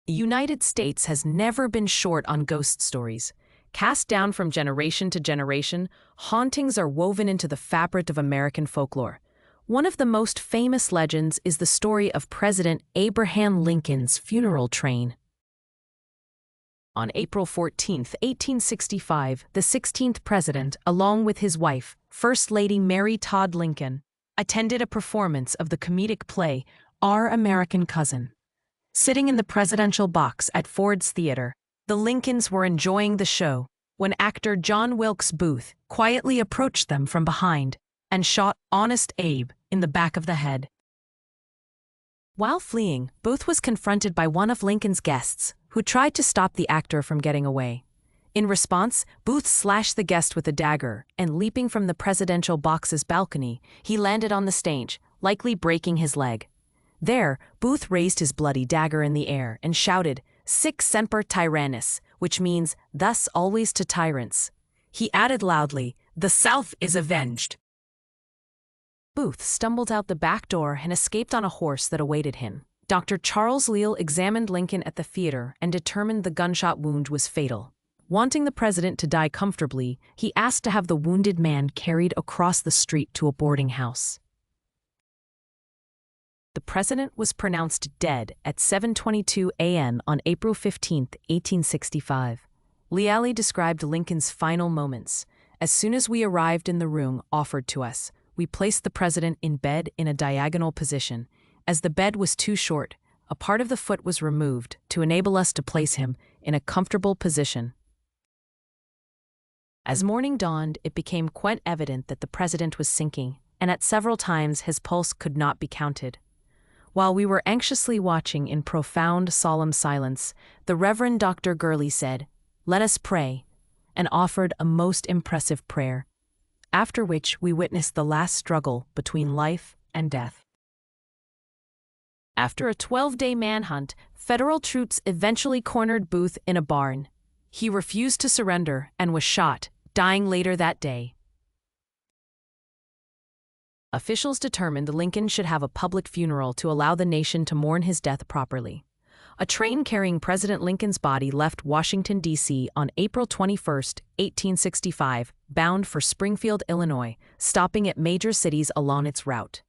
The United States has never been short on ghost stories. Cast down from generation to generation, hauntings are woven into the fabric of American folklore. One of the most famous legends is the story of President Abraham Lincoln's funeral train. On April 14, 1865, the 16th president, along with his wife, First Lady Mary Todd Lincoln, attended a performance of the comedic play Our American Cousin. Sitting in the presidential box at Ford's Theater, the Lincolns were enjoying the show when actor John Wilkes Booth quietly approached them from behind and shot Honest Abe in the back of the head. While fleeing, Booth was confronted by one of Lincoln's guests, who tried to stop the actor from getting away. In response, Booth slashed the guest with a dagger, and leaping from the presidential box's balcony, he landed on the stage, likely breaking his leg. There, Booth raised his bloody dagger in the air and shouted, "Sic semper tyrannis," which means, "Thus always to tyrants." He added loudly, "The South is avenged." Booth stumbled out the back door and escaped on a horse that awaited him. Dr. Charles Leal examined Lincoln at the theater and determined the gunshot wound was fatal. Wanting the president to die comfortably, he asked to have the wounded man carried across the street to a boarding house. The president was pronounced dead at 7:22 a.m. on April 15, 1865. Leale described Lincoln's final moments. "As soon as we arrived in the room offered to us, we placed the president in bed in a diagonal position. As the bed was too short, a part of the foot was removed to enable us to place him in a comfortable position." As morning dawned, it became quite evident that the president was sinking, and at several times his pulse could not be counted. While we were anxiously watching in profound, solemn silence, the Reverend Dr. Gurley said, "Let us pray," and offered a most impressive prayer, after which we witnessed the last struggle between life and death. After a 12-day manhunt, federal troops eventually cornered Booth in a barn. He refused to surrender and was shot, dying later that day. Officials determined Lincoln should have a public funeral to allow the nation to mourn his death properly. A train carrying President Lincoln's body left Washington, D.C. on April 21, 1865, bound for Springfield, Illinois, stopping at major cities along its route.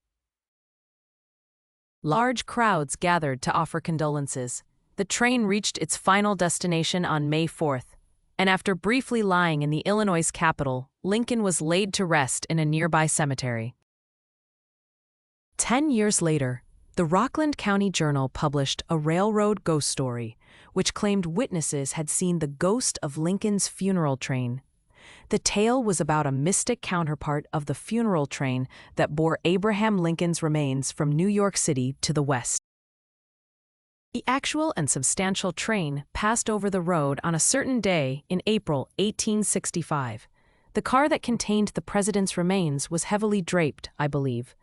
Large crowds gathered to offer condolences. The train reached its final destination on May 4th, and after briefly lying in the Illinois capital, Lincoln was laid to rest in a nearby cemetery. 10 years later, the Rockland County Journal published a railroad ghost story, which claimed witnesses had seen the ghost of Lincoln's funeral train. The tale was about a mystic counterpart of the funeral train that bore Abraham Lincoln's remains from New York City to the west. The actual and substantial train passed over the road on a certain day in April 1865. The car that contained the president's remains was heavily draped, I believe.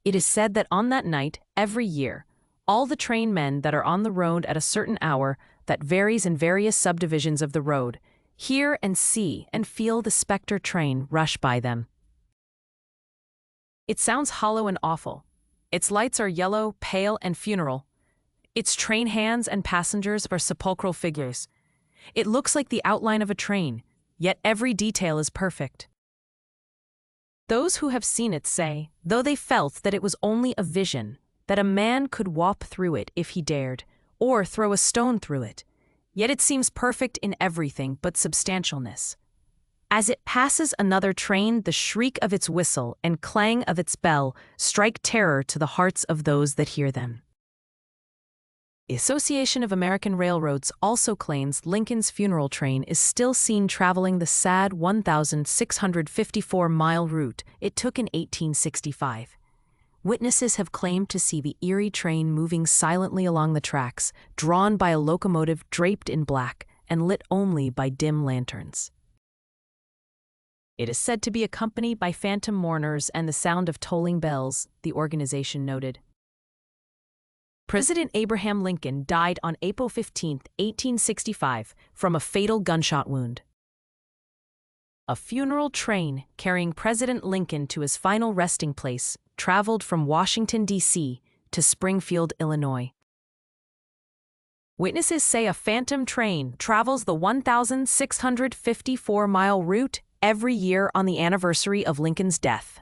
It is said that on that night, every year, all the train men that are on the road at a certain hour that varies in various subdivisions of the road hear and see and feel the specter train rush by them. It sounds hollow and awful. Its lights are yellow, pale, and funeral. Its train hands and passengers are sepulchral figures. It looks like the outline of a train, yet every detail is perfect. Those who have seen it say, though they felt that it was only a vision, that a man could walk through it if he dared, or throw a stone through it, yet it seems perfect in everything but substantialness. As it passes another train, the shriek of its whistle and clang of its bell strike terror to the hearts of those that hear them. The Association of American Railroads also claims Lincoln's funeral train is still seen traveling the sad 1,654-mile route it took in 1865. Witnesses have claimed to see the eerie train moving silently along the tracks, drawn by a locomotive draped in black and lit only by dim lanterns. It is said to be accompanied by phantom mourners and the sound of tolling bells, the organization noted. President Abraham Lincoln died on April 15, 1865, from a fatal gunshot wound. A funeral train carrying President Lincoln to his final resting place traveled from Washington, D.C. to Springfield, Illinois. Witnesses say a phantom train travels the 1,654-mile route every year on the anniversary of Lincoln's death.